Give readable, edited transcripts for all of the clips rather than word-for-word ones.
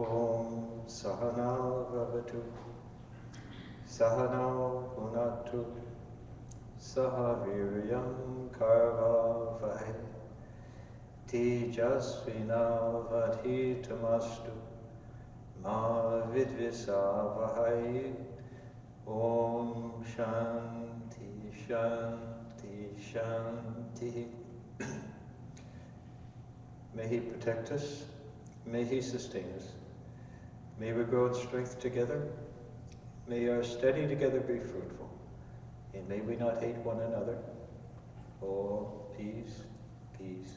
Om Sahana Vavatu Sahana Punatu Sahaviryam Karvavai Tejasvinavadhitamastu Ma Vidvisavahai. Om Shanti Shanti Shanti. May He protect us. May He sustain us. May we grow in strength together. May our study together be fruitful. And may we not hate one another. Oh, peace, peace,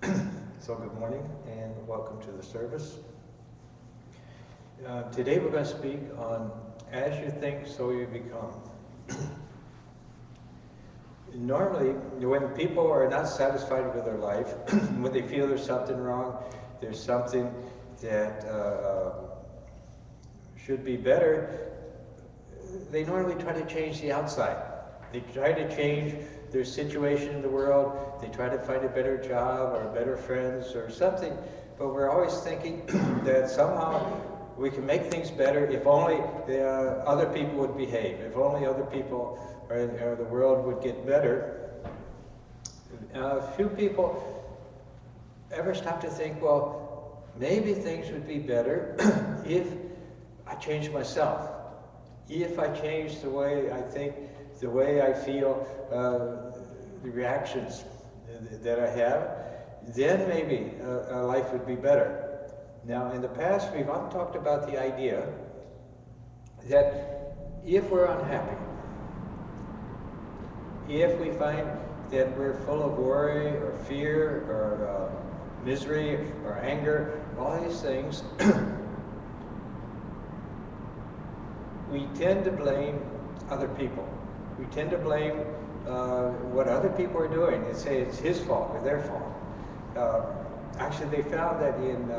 peace. So good morning and welcome to the service. Today we're going to speak on as you think, so you become. Normally, when people are not satisfied with their life, when they feel there's something wrong, there's something that should be better, they normally try to change the outside. They try to change their situation in the world. They try to find a better job or better friends or something. But we're always thinking that somehow we can make things better if only other people would behave, if only other people or the world would get better. Few people ever stop to think, well, maybe things would be better if I changed myself, if I changed the way I think, the way I feel, the reactions that I have, then maybe life would be better. Now, in the past, we've often talked about the idea that if we're unhappy, if we find that we're full of worry or fear or misery or anger, all these things, we tend to blame other people. We tend to blame what other people are doing and say it's his fault or their fault. Actually, they found that in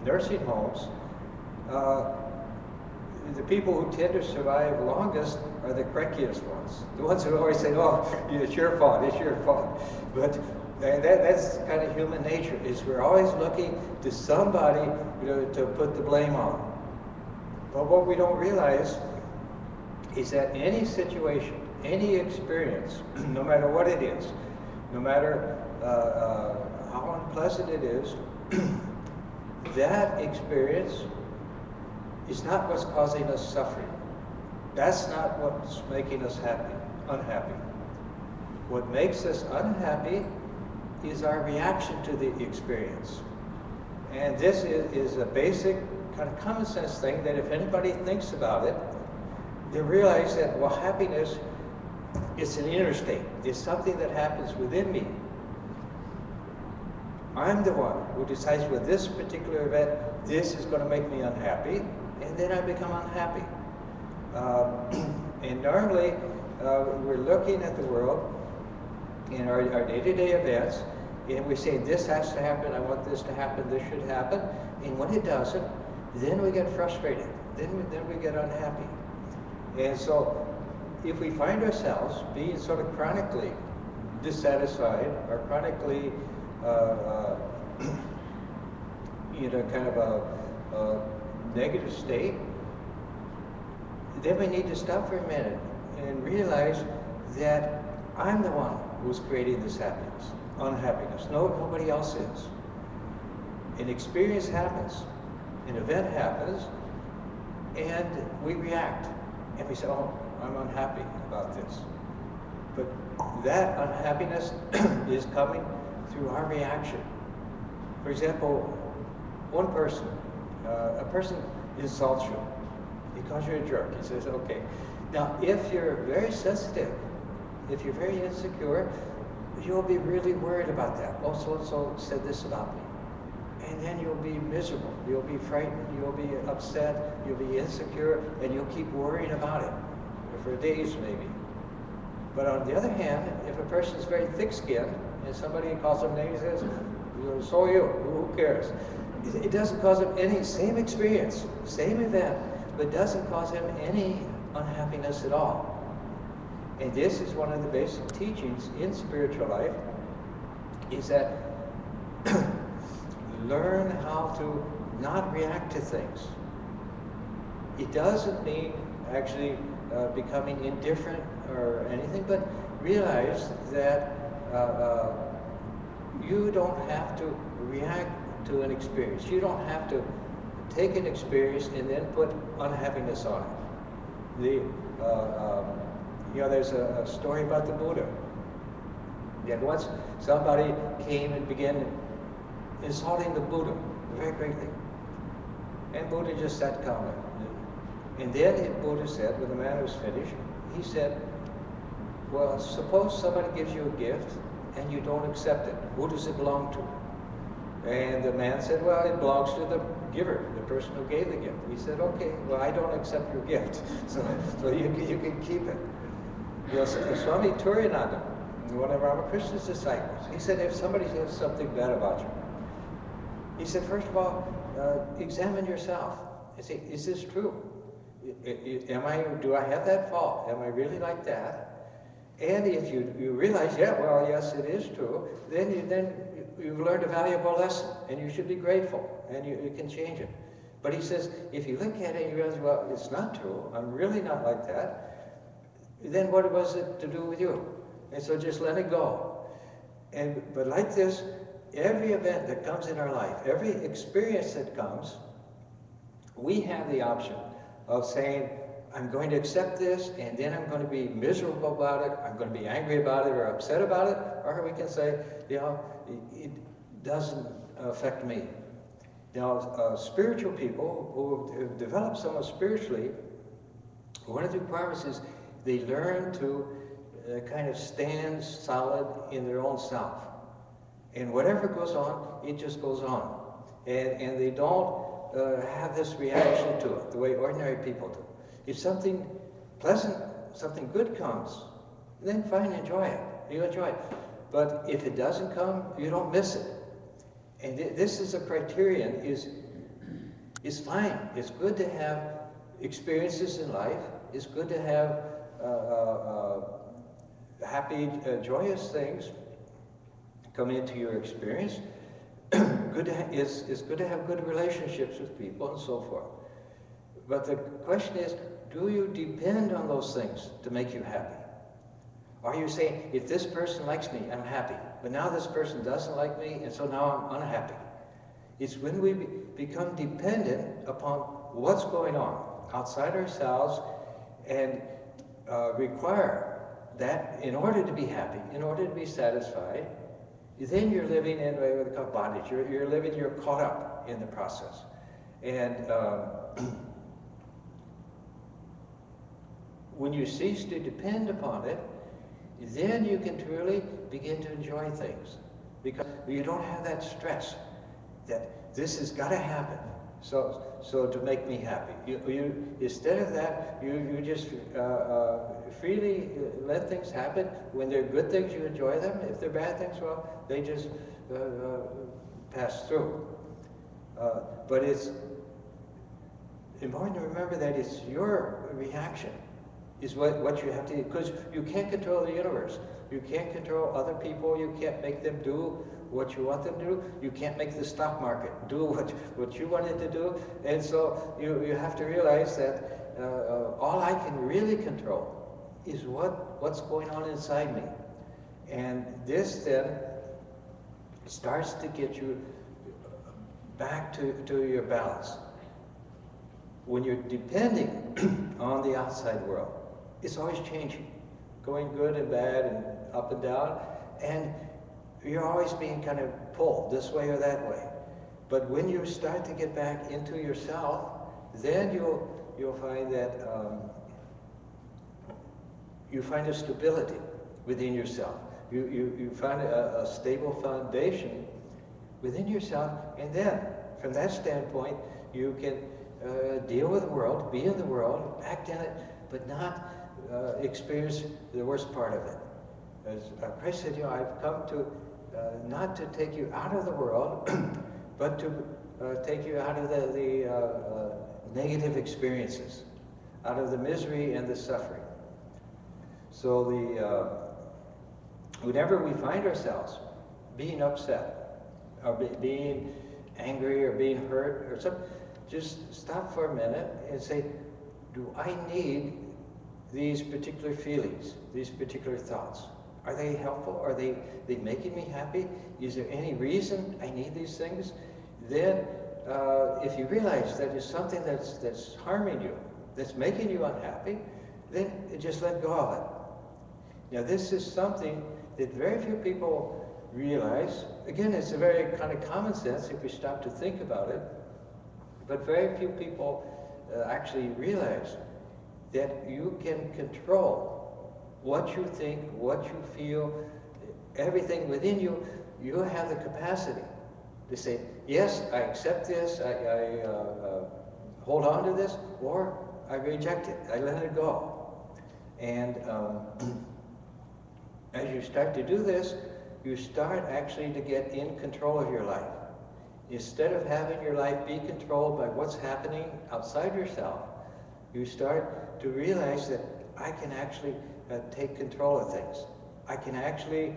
nursing homes, the people who tend to survive longest are the crankiest ones. The ones who always say, oh, it's your fault, it's your fault. But that's kind of human nature, is we're always looking to somebody to put the blame on. But what we don't realize is that any situation, any experience, no matter what it is, no matter how unpleasant it is, that experience is not what's causing us suffering. That's not what's making us unhappy. What makes us unhappy is our reaction to the experience. And this is a basic kind of common sense thing that if anybody thinks about it, they realize that, well, happiness is an inner state. It's something that happens within me. I'm the one who decides with this particular event, this is going to make me unhappy, and then I become unhappy. And normally, we're looking at the world in our day-to-day events, and we're saying, this has to happen, I want this to happen, this should happen, and when it doesn't, then we get frustrated, then we get unhappy. And so, if we find ourselves being sort of chronically dissatisfied, or chronically kind of a negative state, then we need to stop for a minute and realize that I'm the one who's creating this unhappiness. Nobody else is. An experience happens, an event happens, and we react. And we say, oh, I'm unhappy about this. But that unhappiness is coming through our reaction. For example, one person, a person insults you. He calls you a jerk. He says, okay. Now, if you're very sensitive, if you're very insecure, you'll be really worried about that. Oh, so-and-so said this about me. And then you'll be miserable. You'll be frightened. You'll be upset. You'll be insecure. And you'll keep worrying about it for days, maybe. But on the other hand, if a person is very thick-skinned and somebody calls them names and says, so are you, who cares? It doesn't cause him any, same experience, same event, but doesn't cause him any unhappiness at all. And this is one of the basic teachings in spiritual life, is that how to not react to things. It doesn't mean actually becoming indifferent or anything, but realize that you don't have to react to an experience. You don't have to take an experience and then put unhappiness on it. There's a story about the Buddha. And once somebody came and began insulting the Buddha very greatly. And Buddha just sat calmly. And then the Buddha said, when the man was finished, he said, well, suppose somebody gives you a gift and you don't accept it. Who does it belong to? And the man said, well, it belongs to the giver, the person who gave the gift. He said, okay, well, I don't accept your gift, so you can keep it. Swami Turiyananda, one of Ramakrishna's disciples, he said, if somebody says something bad about you, he said, first of all, examine yourself and say, is this true? Do I have that fault? Am I really like that? And if you realize, yeah, well, yes, it is true, then you've learned a valuable lesson, and you should be grateful, and you can change it. But he says, if you look at it and you realize, well, it's not true, I'm really not like that, then what was it to do with you? And so just let it go. But like this, every event that comes in our life, every experience that comes, we have the option of saying, I'm going to accept this, and then I'm going to be miserable about it, I'm going to be angry about it or upset about it, or we can say, it doesn't affect me. Now, spiritual people who have developed somewhat spiritually, one of the requirements is they learn to kind of stand solid in their own self. And whatever goes on, it just goes on. And they don't have this reaction to it the way ordinary people do. If something pleasant, something good comes, then fine, enjoy it. You enjoy it. But if it doesn't come, you don't miss it. And this is a criterion, is fine. It's good to have experiences in life. It's good to have happy, joyous things come into your experience. It's good to have good relationships with people and so forth. But the question is, do you depend on those things to make you happy? Are you saying, if this person likes me, I'm happy, but now this person doesn't like me, and so now I'm unhappy? It's when we become dependent upon what's going on outside ourselves and require that in order to be happy, in order to be satisfied, then you're living in what they call bondage. You're caught up in the process. And when you cease to depend upon it, then you can truly begin to enjoy things, because you don't have that stress that this has got to happen so to make me happy. Instead of that, you just freely let things happen. When they're good things, you enjoy them. If they're bad things, well, they just pass through. But it's important to remember that it's your reaction is what you have to do, because you can't control the universe. You can't control other people. You can't make them do what you want them to do. You can't make the stock market do what you want it to do. And so you have to realize that all I can really control is what's going on inside me. And this then starts to get you back to your balance. When you're depending on the outside world, it's always changing, going good and bad and up and down, and you're always being kind of pulled this way or that way. But when you start to get back into yourself, then you'll find that you find a stability within yourself. You find a stable foundation within yourself, and then from that standpoint, you can deal with the world, be in the world, act in it, but not experience the worst part of it. As Christ said, I've come to not to take you out of the world, but to take you out of the negative experiences, out of the misery and the suffering. So whenever we find ourselves being upset, or being angry or being hurt or something, just stop for a minute and say, do I need these particular feelings, these particular thoughts? Are they helpful? Are they making me happy? Is there any reason I need these things? Then, if you realize that is something that's harming you, that's making you unhappy, then just let go of it. Now, this is something that very few people realize. Again, it's a very kind of common sense if we stop to think about it, but very few people actually realize that you can control what you think, what you feel, everything within you. You have the capacity to say, yes, I accept this, I hold on to this, or I reject it, I let it go. And as you start to do this, you start actually to get in control of your life. Instead of having your life be controlled by what's happening outside yourself, you start to realize that I can actually take control of things. I can actually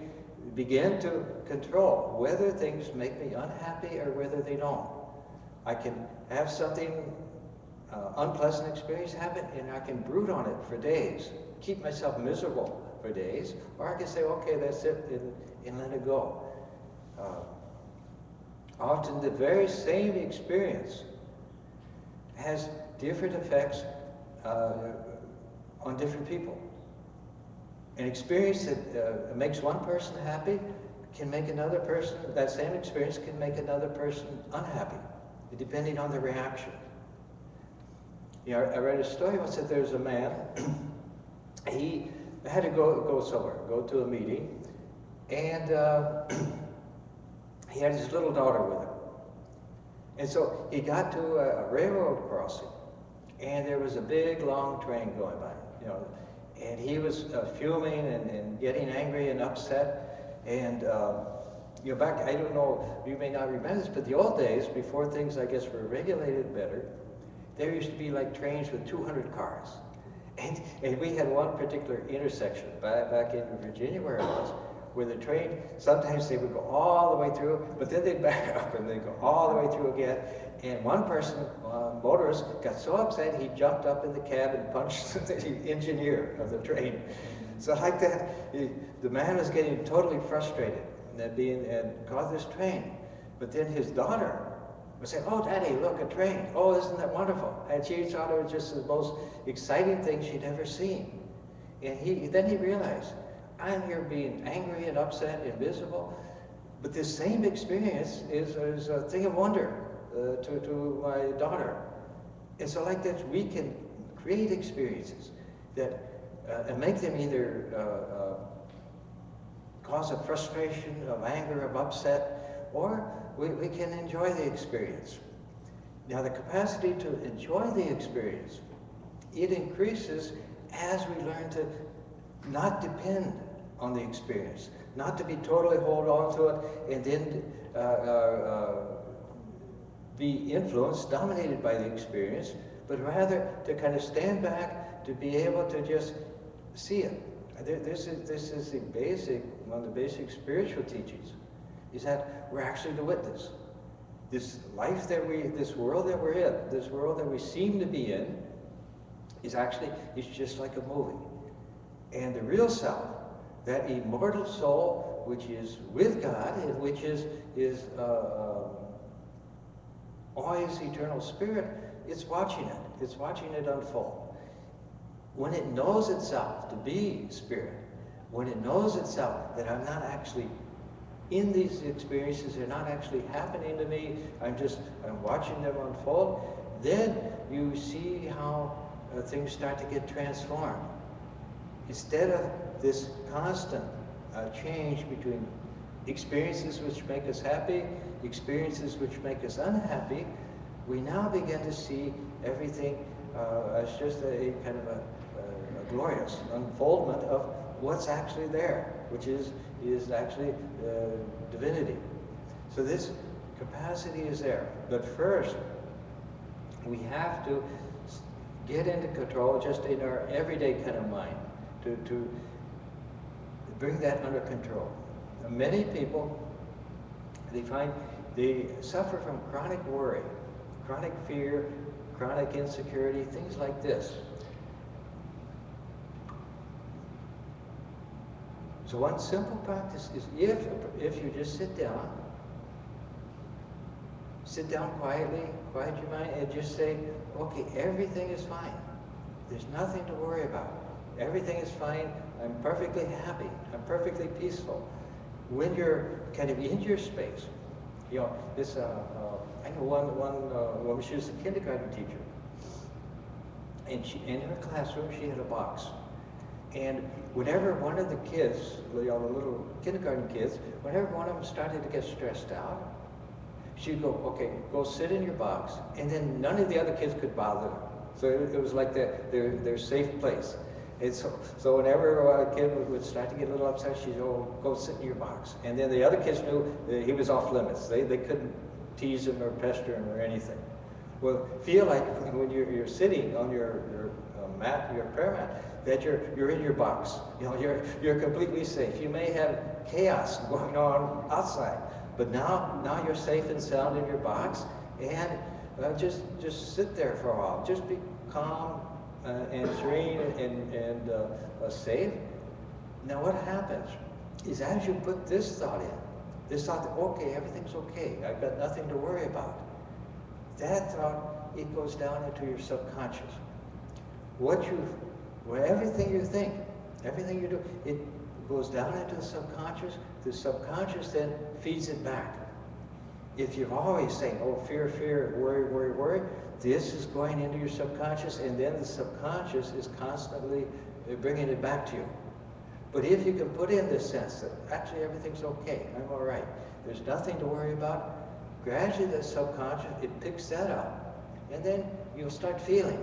begin to control whether things make me unhappy or whether they don't. I can have something, unpleasant experience happen, and I can brood on it for days, keep myself miserable for days, or I can say, okay, that's it, and let it go. Often the very same experience has different effects on different people. An experience that makes one person happy can make another person, that same experience can make another person unhappy, depending on the reaction. You know, I read a story once that there's a man, he had to go somewhere, go to a meeting, and he had his little daughter with him. And so he got to a railroad crossing, and there was a big, long train going by, you know, and he was fuming and getting angry and upset. And you know, back, I don't know, you may not remember this, but the old days, before things, I guess, were regulated better, there used to be like trains with 200 cars. And we had one particular intersection back in Virginia where it was, where the train, sometimes they would go all the way through, but then they'd back up and they'd go all the way through again. And one person, motorist, got so upset he jumped up in the cab and punched the engineer of the train. So like that, the man was getting totally frustrated and caught this train. But then his daughter would say, oh, Daddy, look, a train. Oh, isn't that wonderful? And she thought it was just the most exciting thing she'd ever seen. And then he realized, I'm here being angry and upset and miserable, but this same experience is a thing of wonder to my daughter. And so like that, we can create experiences that and make them either cause a frustration, of anger, of upset, or we can enjoy the experience. Now the capacity to enjoy the experience, it increases as we learn to not depend on the experience, not to be totally hold on to it and then be influenced, dominated by the experience, but rather to kind of stand back, to be able to just see it. This is the basic, one of the basic spiritual teachings, is that we're actually the witness. This life that this world that we're in, this world that we seem to be in, is just like a movie. And the real self, that immortal soul, which is with God, and which is always eternal spirit, it's watching it. It's watching it unfold. When it knows itself to be spirit, when it knows itself that I'm not actually in these experiences, they're not actually happening to me, I'm watching them unfold, then you see how things start to get transformed. Instead of this constant change between experiences which make us happy, experiences which make us unhappy, we now begin to see everything as just a kind of a glorious unfoldment of what's actually there, which is actually divinity. So this capacity is there. But first, we have to get into control just in our everyday kind of mind, to bring that under control. Many people, they find They suffer from chronic worry, chronic fear, chronic insecurity, things like this. So one simple practice is if you just sit down quietly, quiet your mind, and just say, okay, everything is fine. There's nothing to worry about. Everything is fine. I'm perfectly happy. I'm perfectly peaceful. When you're kind of in your space, you know, this, I know one woman, she was a kindergarten teacher. And in her classroom, she had a box. And whenever one of the kids, you know, the little kindergarten kids, whenever one of them started to get stressed out, she'd go, okay, go sit in your box, and then none of the other kids could bother them. So it was like their safe place. And so whenever a kid would start to get a little upset, she'd go sit in your box. And then the other kids knew that he was off limits. They couldn't tease him or pester him or anything. Well, feel like when you're sitting on your mat, your prayer mat, that you're in your box. You know, you're completely safe. You may have chaos going on outside, but now you're safe and sound in your box, and just sit there for a while. Just be calm and serene and safe. Now what happens is as you put this thought in, this thought that, okay, everything's okay, I've got nothing to worry about, that thought, it goes down into your subconscious. Everything you think, everything you do, it goes down into the subconscious. The subconscious then feeds it back. If you're always saying, oh, fear, fear, worry, worry, worry, this is going into your subconscious, and then the subconscious is constantly bringing it back to you. But if you can put in this sense that actually everything's okay, I'm all right, there's nothing to worry about, gradually the subconscious, it picks that up, and then you'll start feeling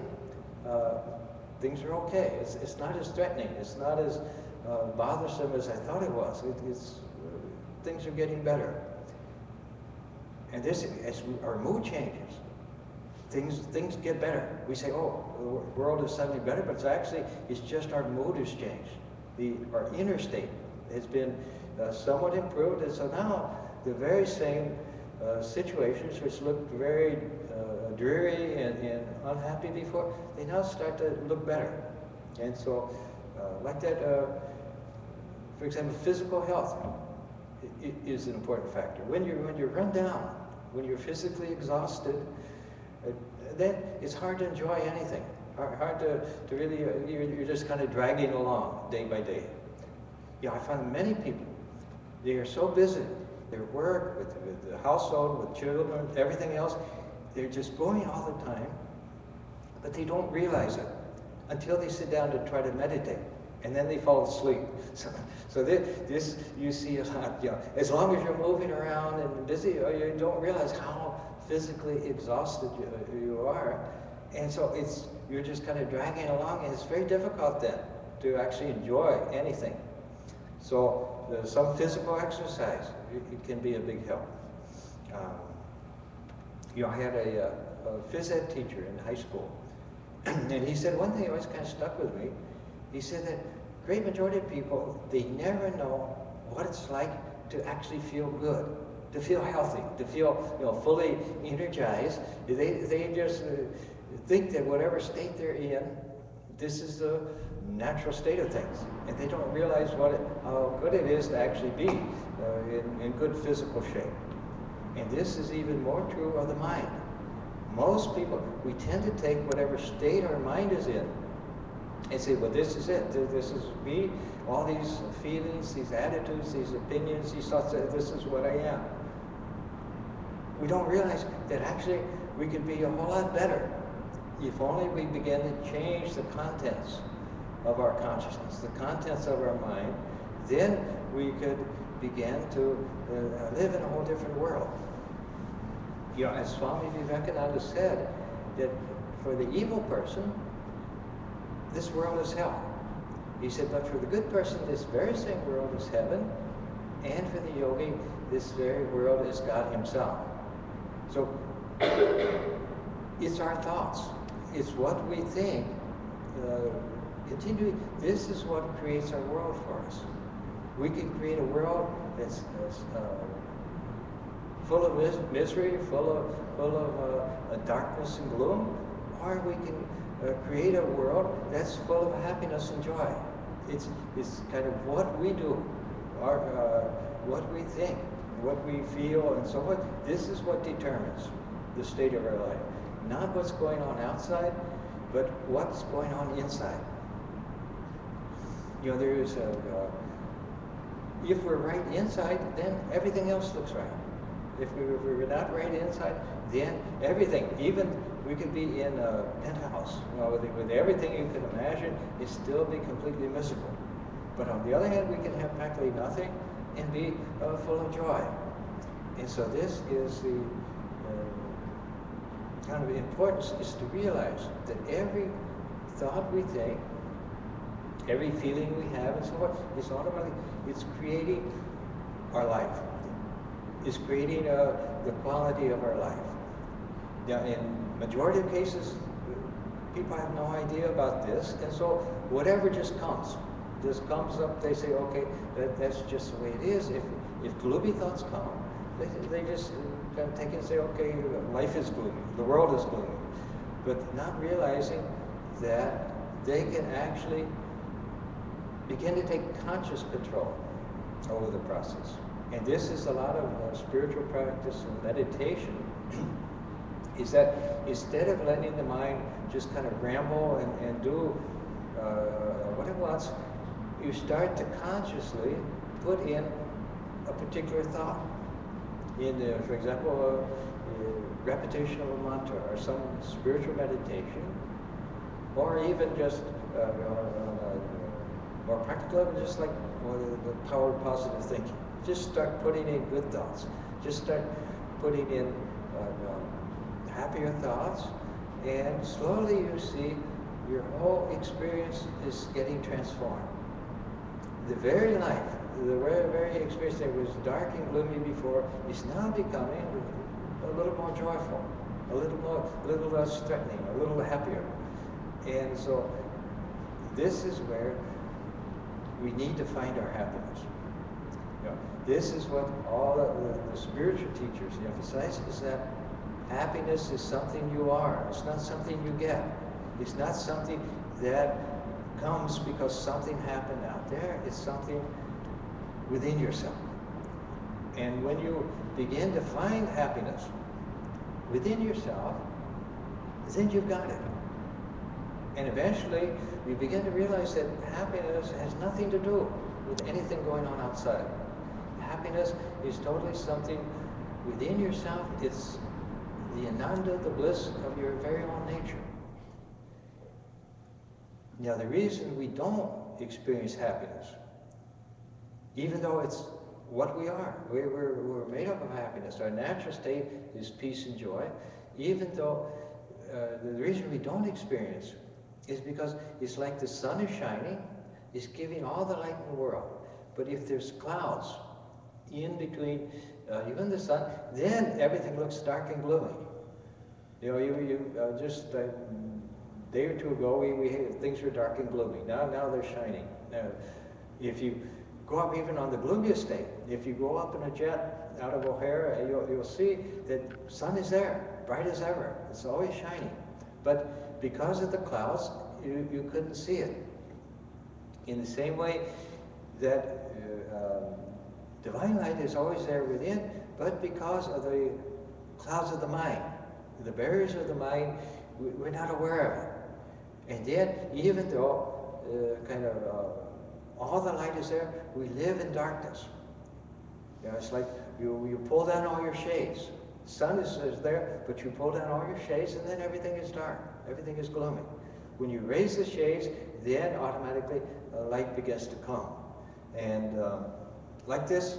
things are okay. It's not as threatening. It's not as bothersome as I thought it was. Things are getting better. And this, as our mood changes, things get better. We say, oh, the world is suddenly better, but it's just our mood has changed. Our inner state has been somewhat improved, and so now the very same situations which looked very dreary and unhappy before, they now start to look better. And so, like that, for example, physical health is an important factor. When you're run down, when you're physically exhausted, then it's hard to enjoy anything. Hard to really, you're just kind of dragging along day by day. Yeah, I find many people, they are so busy, their work, with the household, with children, everything else, they're just going all the time, but they don't realize it until they sit down to try to meditate, and then they fall asleep. So this you see a lot, you know, as long as you're moving around and busy, you don't realize how physically exhausted you are, and so you're just kind of dragging along, and it's very difficult then to actually enjoy anything. So some physical exercise, it can be a big help. You know, I had a phys ed teacher in high school, and he said one thing that always kind of stuck with me. He said that great majority of people, they never know what it's like to actually feel good, to feel healthy, to feel, you know, fully energized. They just think that whatever state they're in, this is the natural state of things, and they don't realize how good it is to actually be in good physical shape. And this is even more true of the mind. Most people, we tend to take whatever state our mind is in and say, well, this is it. This is me. All these feelings, these attitudes, these opinions, these thoughts, this is what I am. We don't realize that actually we could be a whole lot better if only we begin to change the contents of our consciousness, the contents of our mind. Then we could begin to live in a whole different world. You know, as Swami Vivekananda said, that for the evil person, this world is hell. He said, but for the good person, this very same world is heaven, and for the yogi, this very world is God himself. So, it's our thoughts. It's what we think. Continuing, this is what creates our world for us. We can create a world that's full of misery, full of darkness and gloom, or we can create a world that's full of happiness and joy. It's kind of what we do, what we think, what we feel, and so on. This is what determines the state of our life. Not what's going on outside, but what's going on inside. You know, there is if we're right inside, then everything else looks right. If we're not right inside, then everything, even we could be in a penthouse, you know, with everything you can imagine, it still be completely miserable. But on the other hand, we can have practically nothing and be full of joy. And so this is the kind of importance, is to realize that every thought we think, every feeling we have, and so on, is automatically, it's creating our life. It's creating the quality of our life. Now, in majority of cases, people have no idea about this, and so whatever just comes up, they say, okay, that's just the way it is. If gloomy thoughts come, they just kind of take it and say, okay, life is gloomy, the world is gloomy. But not realizing that they can actually begin to take conscious control over the process. And this is a lot of spiritual practice and meditation, is that instead of letting the mind just kind of ramble and do what it wants, you start to consciously put in a particular thought. In, for example, repetition of a mantra or some spiritual meditation, or even just more practical level, just like the power of positive thinking. Just start putting in good thoughts. Just start putting in happier thoughts, and slowly you see your whole experience is getting transformed. The very life, the very experience that was dark and gloomy before is now becoming a little more joyful, a little less threatening, a little happier. And so this is where we need to find our happiness. You know, this is what all the spiritual teachers emphasize, is that happiness is something you are. It's not something you get. It's not something that comes because something happened out there. It's something within yourself. And when you begin to find happiness within yourself, then you've got it. And eventually, you begin to realize that happiness has nothing to do with anything going on outside. Happiness is totally something within yourself. It's the ananda, the bliss of your very own nature. Now, the reason we don't experience happiness, even though it's what we are, we're made up of happiness. Our natural state is peace and joy. Even though the reason we don't experience is because it's like the sun is shining, it's giving all the light in the world. But if there's clouds in between even the sun, then everything looks dark and gloomy. You know, just a day or two ago, things were dark and gloomy. Now they're shining. Now, if you go up even on the gloomiest day, if you go up in a jet out of O'Hare, you'll see that sun is there, bright as ever. It's always shining. But because of the clouds, you couldn't see it. In the same way that divine light is always there within, but because of the clouds of the mind, the barriers of the mind, we're not aware of it. And then, even though all the light is there, we live in darkness. You know, it's like you pull down all your shades. The sun is there, but you pull down all your shades, and then everything is dark. Everything is gloomy. When you raise the shades, then automatically light begins to come. And like this,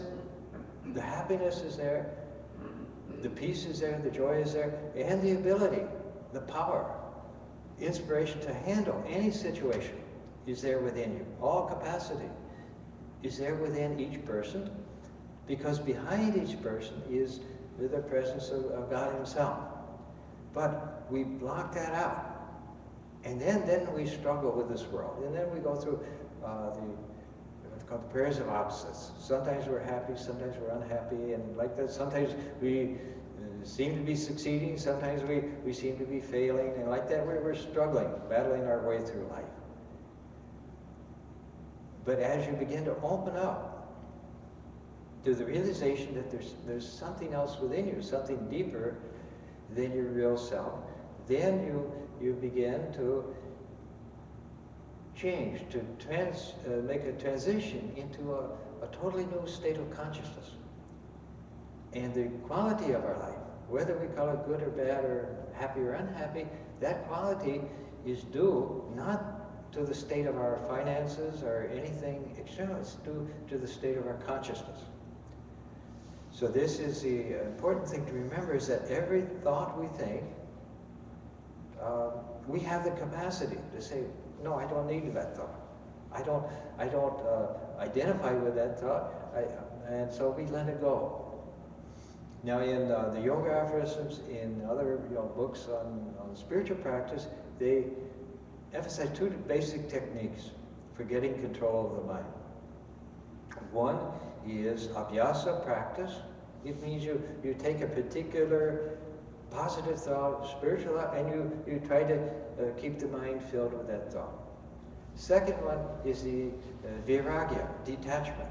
the happiness is there, the peace is there, the joy is there, and the ability, the power, inspiration to handle any situation is there within you. All capacity is there within each person, because behind each person is the presence of God Himself. But we block that out. And then we struggle with this world. And then we go through the called the prayers of opposites. Sometimes we're happy, sometimes we're unhappy, and like that, sometimes we seem to be succeeding, sometimes we seem to be failing, and like that we're struggling, battling our way through life. But as you begin to open up to the realization that there's something else within you, something deeper than your real self, then you begin to change, to make a transition into a totally new state of consciousness. And the quality of our life, whether we call it good or bad or happy or unhappy, that quality is due not to the state of our finances or anything external, it's due to the state of our consciousness. So this is the important thing to remember, is that every thought we think, we have the capacity to say, no, I don't need that thought. I don't identify with that thought, and so we let it go. Now, in the yoga aphorisms, in other books on spiritual practice, they emphasize two basic techniques for getting control of the mind. One is abhyasa practice. It means you take a particular positive thought, spiritual thought, and you try to keep the mind filled with that thought. Second one is the vairagya, detachment.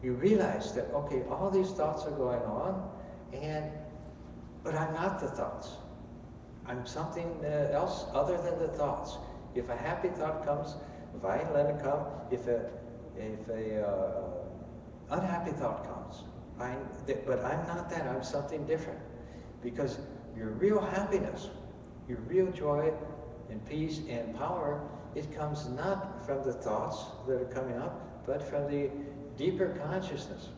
You realize that, okay, all these thoughts are going on, but I'm not the thoughts. I'm something else other than the thoughts. If a happy thought comes, fine, let it come. If a unhappy thought comes, fine, but I'm not that, I'm something different. Because your real happiness, your real joy and peace and power, it comes not from the thoughts that are coming up, but from the deeper consciousness,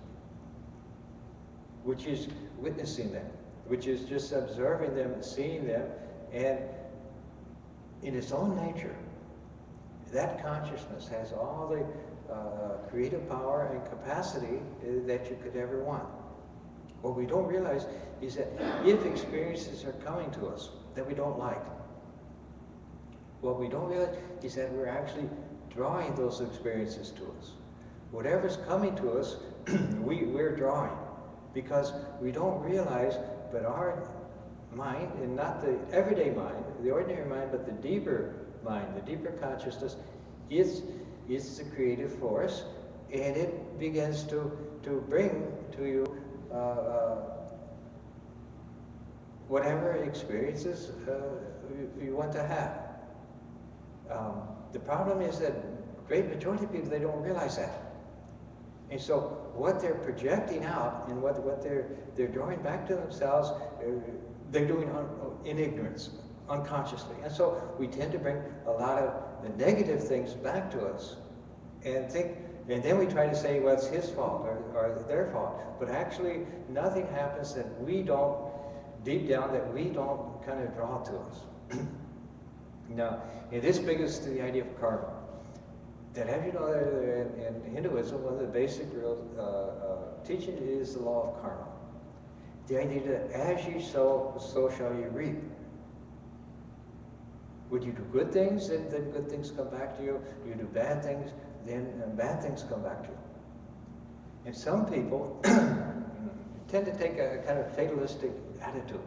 which is witnessing them, which is just observing them and seeing them, and in its own nature, that consciousness has all the creative power and capacity that you could ever want. What we don't realize is that if experiences are coming to us that we don't like, what we don't realize is that we're actually drawing those experiences to us. Whatever's coming to us, we're drawing, because we don't realize, but our mind, and not the everyday mind, the ordinary mind, but the deeper mind, the deeper consciousness, is the creative force, and it begins to bring to you whatever experiences you want to have. The problem is that great majority of people, they don't realize that. And so what they're projecting out and what they're drawing back to themselves, they're doing in ignorance, unconsciously. And so we tend to bring a lot of the negative things back to us and then we try to say, well, it's his fault or their fault. But actually, nothing happens that we don't, deep down, that we don't kind of draw to us. Now, and this brings us to the idea of karma. That, as you know, in Hinduism, one of the basic teaching is the law of karma. The idea that as you sow, so shall you reap. Would you do good things, then good things come back to you. You do bad things, then bad things come back to you. And some people tend to take a kind of fatalistic attitude.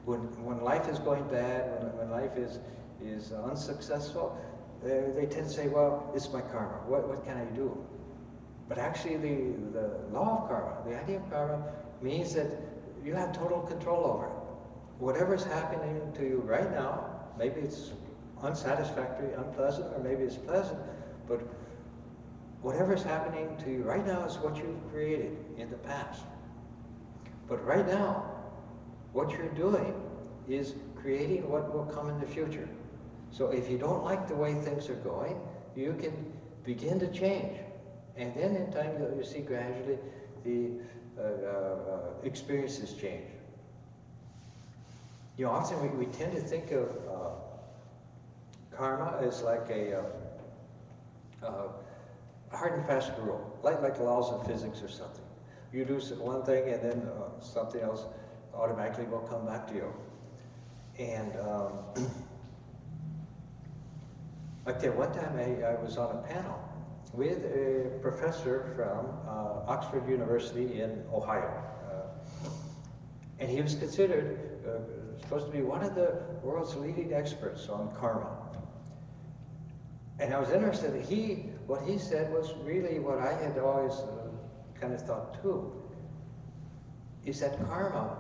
When life is going bad, when life is unsuccessful, they tend to say, well, it's my karma. What can I do? But actually, the law of karma, the idea of karma, means that you have total control over it. Whatever's happening to you right now, maybe it's unsatisfactory, unpleasant, or maybe it's pleasant, but whatever's happening to you right now is what you've created in the past. But right now, what you're doing is creating what will come in the future. So if you don't like the way things are going, you can begin to change. And then in time, you'll see gradually the experiences change. You know, often we tend to think of karma as like a hard and fast rule, like the laws of physics or something. You do one thing and then something else automatically will come back to you. And like that one time I was on a panel, with a professor from Oxford University in Ohio. And he was considered supposed to be one of the world's leading experts on karma. And I was interested that what he said was really what I had always kind of thought too, is that karma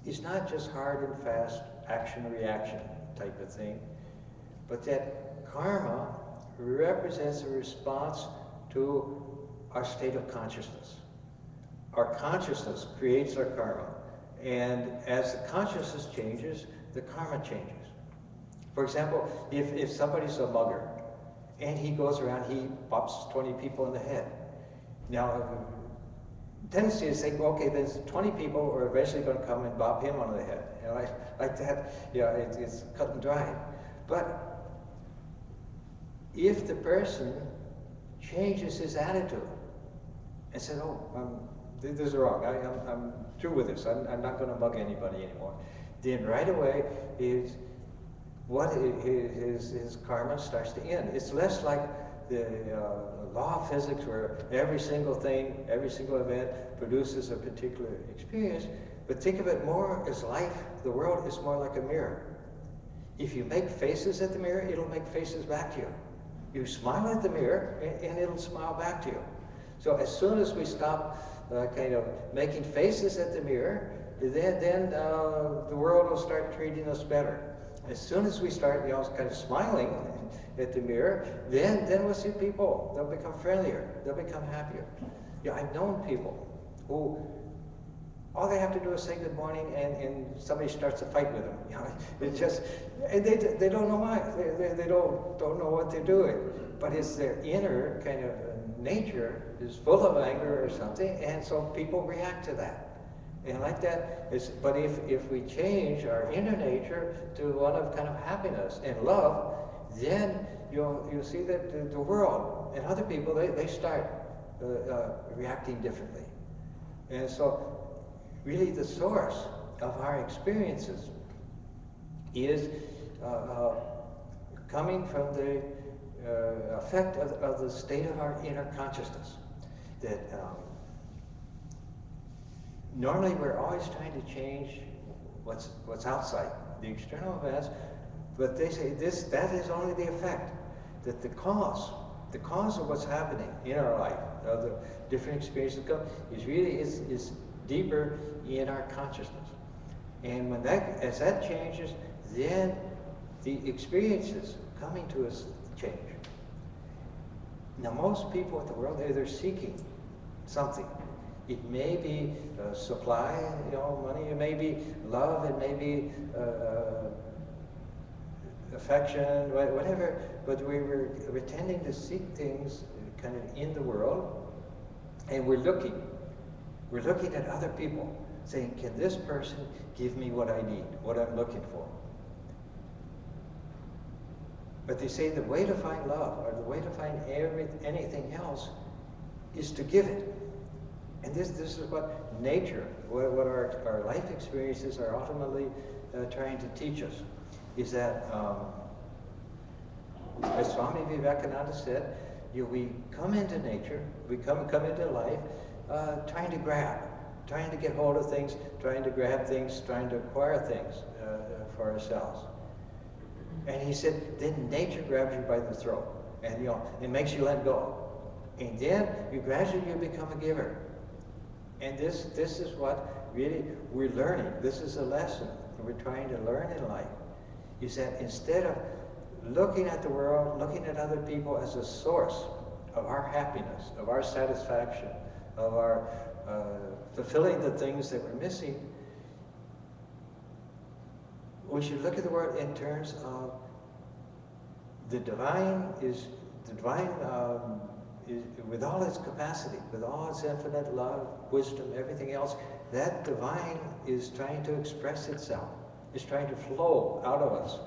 is not just hard and fast action-reaction type of thing, but that karma represents a response to our state of consciousness. Our consciousness creates our karma, and as the consciousness changes, the karma changes. For example, if somebody's a mugger, and he goes around, he bops 20 people in the head. Now, the tendency is to think, okay, there's 20 people who are eventually going to come and bop him on the head. You know, like that, yeah, it's cut and dried. But if the person changes his attitude and said, oh, this is wrong, I'm through with this, I'm not going to mug anybody anymore, then right away his karma starts to end. It's less like the law of physics where every single thing, every single event produces a particular experience, but think of it more as life. The world is more like a mirror. If you make faces at the mirror, it'll make faces back to you. You smile at the mirror, and it'll smile back to you. So as soon as we stop kind of making faces at the mirror, then the world will start treating us better. As soon as we start, kind of smiling at the mirror, then we'll see people. They'll become friendlier. They'll become happier. I've known people who all they have to do is say good morning, and somebody starts a fight with them. It's just, and they don't know why. They don't know what they're doing. But it's their inner kind of nature is full of anger or something, and so people react to that. And like that, but if we change our inner nature to one of kind of happiness and love, then you'll see that the world and other people, they start reacting differently. And so really the source of our experiences is coming from the effect of the state of our inner consciousness. That normally we're always trying to change what's outside, the external events, but they say that is only the effect, that the cause of what's happening in our life, of the different experiences come, is deeper in our consciousness. And as that changes, then the experiences coming to us change. Now most people in the world, they're seeking something. It may be supply, money. It may be love. It may be affection, whatever. But we're tending to seek things kind of in the world, and we're looking at other people, saying, "Can this person give me what I need, what I'm looking for?" But they say the way to find love, or the way to find anything else, is to give it. And this is what nature, what our life experiences are ultimately trying to teach us, is that, as Swami Vivekananda said, we come into nature, we come into life trying to grab, trying to get hold of things, trying to grab things, trying to acquire things for ourselves. And he said, then nature grabs you by the throat, and it makes you let go. And then you gradually become a giver. And this is what really we're learning. This is a lesson that we're trying to learn in life, is that instead of looking at the world, looking at other people as a source of our happiness, of our satisfaction, of our fulfilling the things that we're missing, we should look at the world in terms of the divine is with all its capacity, with all its infinite love, wisdom, everything else. That divine is trying to express itself. It's trying to flow out of us.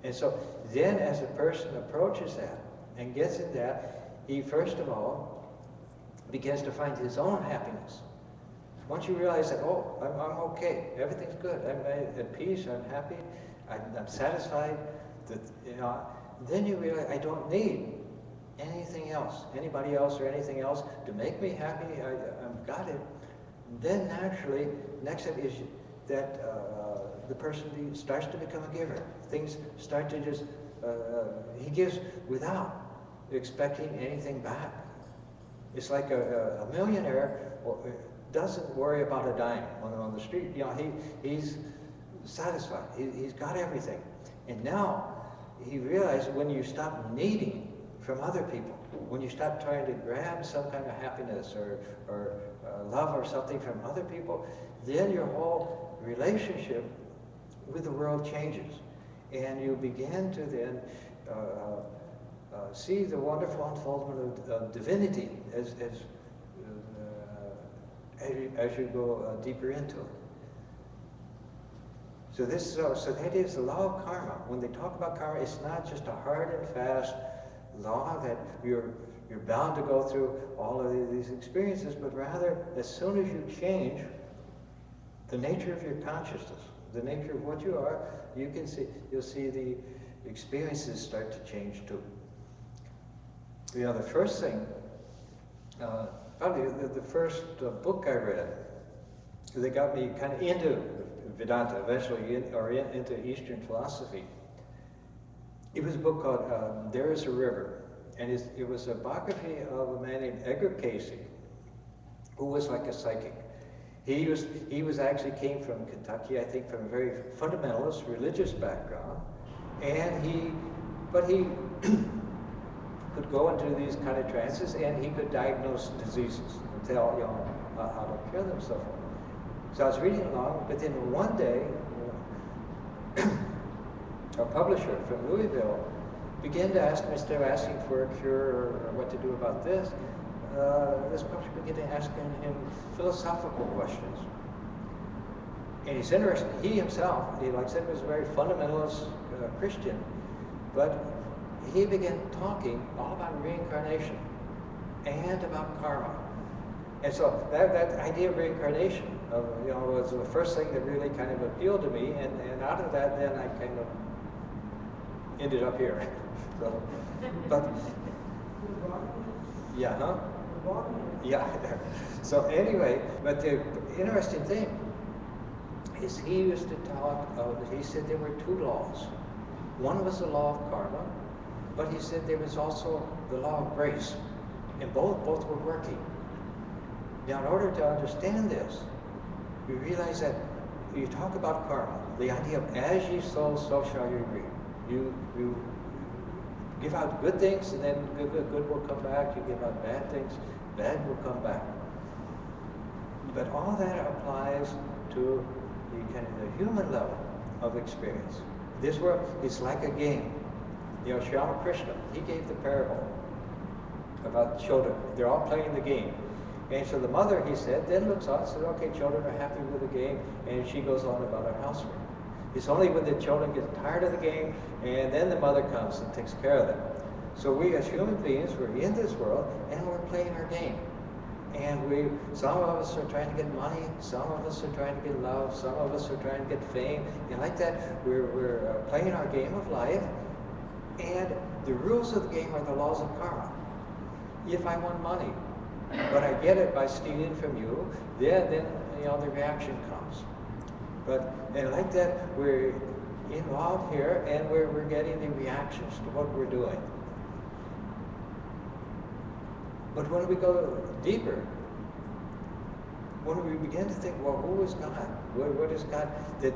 And so then as a person approaches that and gets in that, he first of all begins to find his own happiness. Once you realize that, oh, I'm okay, everything's good, I'm at peace, I'm happy, I'm satisfied, that, then you realize I don't need anything else, anybody else or anything else to make me happy, I've got it, then naturally, next step is that the person starts to become a giver. Things start to just, he gives without expecting anything back. It's like a millionaire doesn't worry about a dime on the street. You know, he's satisfied. He's got everything. And now he realizes when you stop needing from other people, when you stop trying to grab some kind of happiness or love or something from other people, then your whole relationship with the world changes. And you begin to then see the wonderful unfoldment of divinity as you go deeper into it. So that is the law of karma. When they talk about karma, it's not just a hard and fast law that you're bound to go through all of these experiences, but rather, as soon as you change the nature of your consciousness, the nature of what you are, you'll see the experiences start to change too. You know, the first thing, probably the first book I read that got me kind of into Vedanta, eventually into Eastern philosophy. It was a book called There is a River, and it was a biography of a man named Edgar Casey, who was like a psychic. He was actually came from Kentucky, I think, from a very fundamentalist religious background, and but he could go into these kind of trances, and he could diagnose diseases and tell how to cure them, so forth. So I was reading along, but then one day, a publisher from Louisville began to ask him, instead of asking for a cure or what to do about this, this publisher began to ask him philosophical questions. And he's interested. He himself, like I said, was a very fundamentalist Christian, but he began talking all about reincarnation and about karma. And so that idea of reincarnation, was the first thing that really kind of appealed to me, and out of that, then I kind of ended up here. So, but yeah, huh? Yeah. So anyway, but the interesting thing is he used to talk. He said there were two laws. One was the law of karma, but he said there was also the law of grace, and both were working. Now, in order to understand this, we realize that you talk about karma, the idea of as ye sow, so shall you reap. You give out good things, and then good will come back. You give out bad things, bad will come back. But all that applies to the kind of the human level of experience. This world is like a game. Sri Krishna, he gave the parable about children. They're all playing the game. And so the mother, he said, then looks on and said, okay, children are happy with the game, and she goes on about her housework. It's only when the children get tired of the game, and then the mother comes and takes care of them. So we as human beings, we're in this world, and we're playing our game. And some of us are trying to get money, some of us are trying to get love, some of us are trying to get fame, and like that, we're playing our game of life, and the rules of the game are the laws of karma. If I want money, but I get it by stealing from you, then the reaction comes. And like that, we're involved here, and we're getting the reactions to what we're doing. But when we go deeper, when we begin to think, well, who is God? What is God? That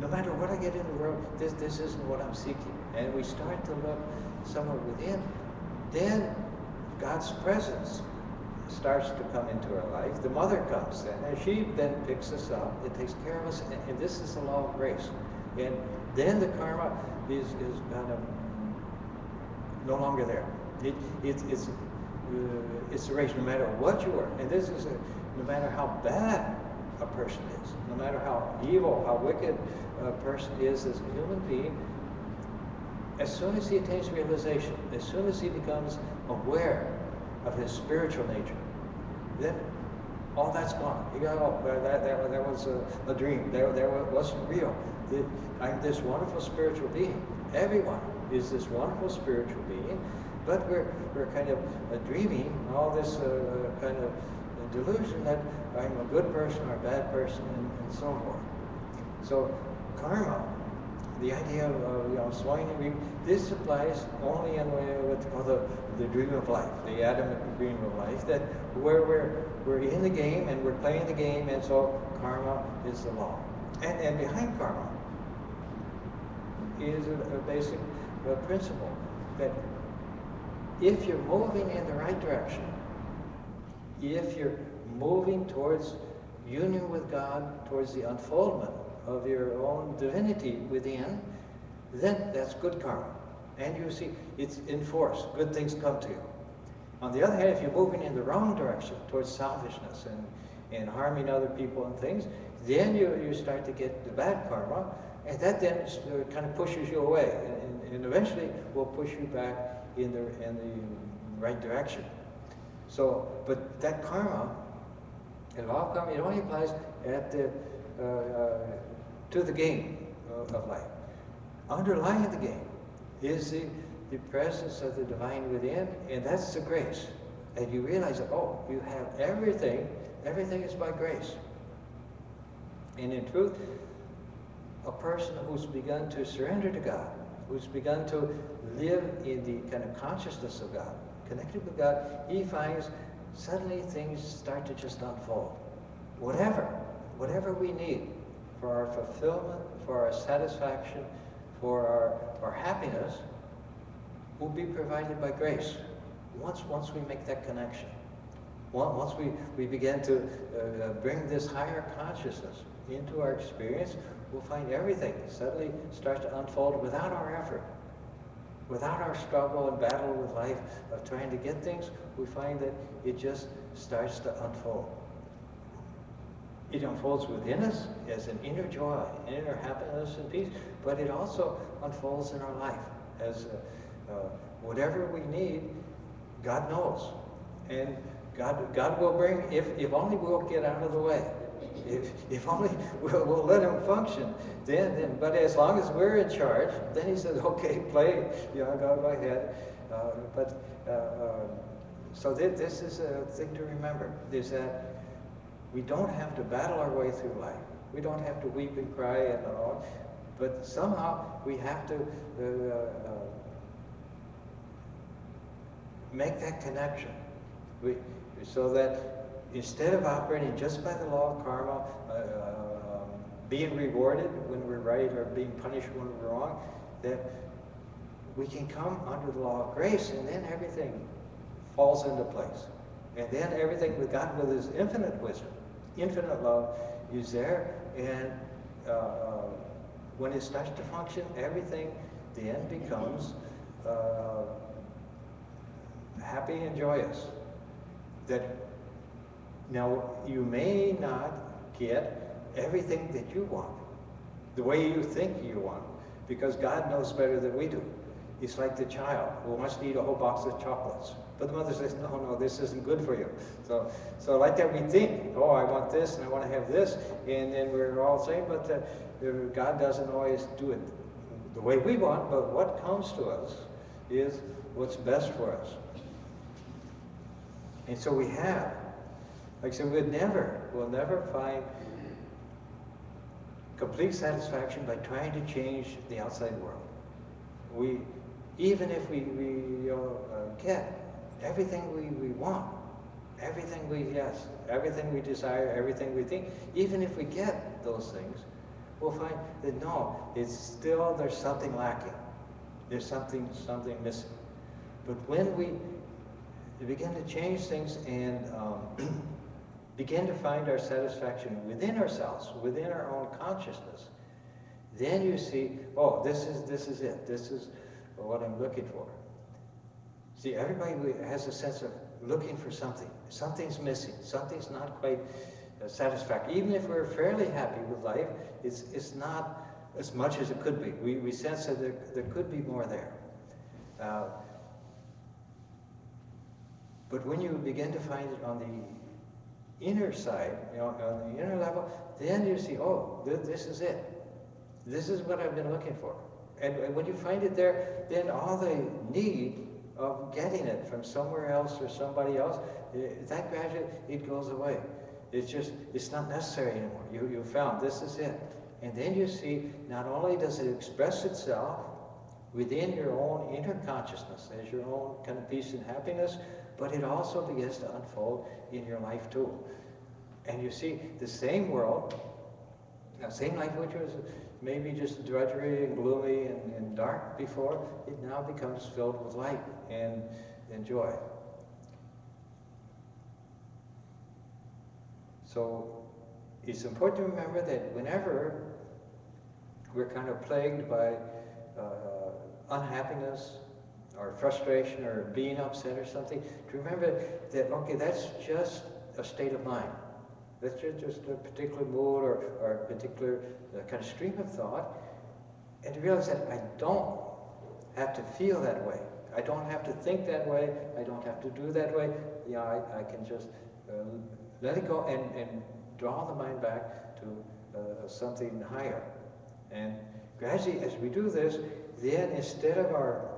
no matter what I get in the world, this isn't what I'm seeking. And we start to look somewhere within, then God's presence starts to come into our life. The mother comes then, and she then picks us up and takes care of us, and this is the law of grace. And then the karma is kind of no longer there. It's erased no matter what you are. And this is no matter how bad a person is, no matter how evil, how wicked a person is as a human being, as soon as he attains realization, as soon as he becomes aware of his spiritual nature, then all that's gone. You go, that was a dream. That wasn't real. I'm this wonderful spiritual being. Everyone is this wonderful spiritual being, But we're kind of dreaming all this kind of delusion that I'm a good person or a bad person, and so forth. So karma, the idea of sowing and reaping, this applies only in what's called the dream of life, the Adamic dream of life, that where we're in the game and we're playing the game, and so karma is the law. And behind karma is a basic principle that if you're moving in the right direction, if you're moving towards union with God, towards the unfoldment of your own divinity within, then that's good karma. And you see, it's in force. Good things come to you. On the other hand, if you're moving in the wrong direction, towards selfishness and harming other people and things, then you start to get the bad karma, and that then kind of pushes you away, and eventually will push you back in the right direction. So, but that karma, and law of karma, it only applies at the to the game of life. Underlying the game is the presence of the divine within, and that's the grace. And you realize that, oh, you have everything is by grace. And in truth, a person who's begun to surrender to God, who's begun to live in the kind of consciousness of God, connected with God, he finds suddenly things start to just unfold. Whatever we need for our fulfillment, for our satisfaction, for our happiness, will be provided by grace. Once we make that connection, once we begin to bring this higher consciousness into our experience, we'll find everything suddenly starts to unfold without our effort. Without our struggle and battle with life of trying to get things, we find that it just starts to unfold. It unfolds within us as an inner joy, inner happiness and peace, but it also unfolds in our life as whatever we need, God knows. And God will bring, if only we'll get out of the way. If only we'll let him function, then. But as long as we're in charge, then he says, okay, play, go ahead. So this is a thing to remember, is that we don't have to battle our way through life. We don't have to weep and cry and all, but somehow we have to make that connection. So that instead of operating just by the law of karma, being rewarded when we're right or being punished when we're wrong, that we can come under the law of grace, and then everything falls into place. And then everything with God, with his infinite wisdom, infinite love, is there, and when it starts to function, everything then becomes happy and joyous. That now you may not get everything that you want, the way you think you want, because God knows better than we do. It's like the child who wants to eat a whole box of chocolates. But the mother says, no, this isn't good for you. So like that we think, oh, I want this and I want to have this, and then we're all saying, but God doesn't always do it the way we want, but what comes to us is what's best for us. And so we have, like I said, we'll never find complete satisfaction by trying to change the outside world. Even if we get everything we want, everything we desire, everything we think, even if we get those things, we'll find that no, there's something lacking. There's something missing. But when we begin to change things and begin to find our satisfaction within ourselves, within our own consciousness, then you see, oh, this is it. This is what I'm looking for. See, everybody has a sense of looking for something. Something's missing. Something's not quite satisfactory. Even if we're fairly happy with life, it's not as much as it could be. We sense that there could be more there. But when you begin to find it on the inner side, on the inner level, then you see, oh, this is it. This is what I've been looking for. And when you find it there, then all the need of getting it from somewhere else or somebody else, that gradually, it goes away. It's not necessary anymore. You found this is it. And then you see, not only does it express itself within your own inner consciousness as your own kind of peace and happiness, but it also begins to unfold in your life too. And you see the same world, the same life which was maybe just drudgery and gloomy and dark before, it now becomes filled with light and joy. So it's important to remember that whenever we're kind of plagued by unhappiness or frustration or being upset or something, to remember that, okay, that's just a state of mind. That's just a particular mood or a particular kind of stream of thought, and to realize that I don't have to feel that way. I don't have to think that way. I don't have to do that way. Yeah, I can just let it go and draw the mind back to something higher. And gradually, as we do this, then instead of our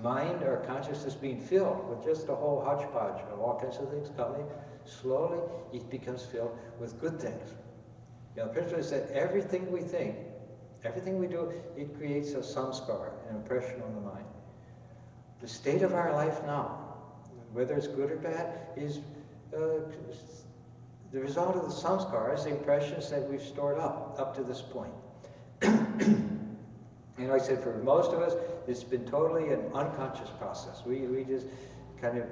mind or consciousness being filled with just a whole hodgepodge of all kinds of things coming, slowly it becomes filled with good things. You know, the principle is that everything we think, everything we do, it creates a samskara, an impression on the mind. The state of our life now, whether it's good or bad, is the result of the samskaras, the impressions that we've stored up to this point. And like I said, for most of us, it's been totally an unconscious process. We just kind of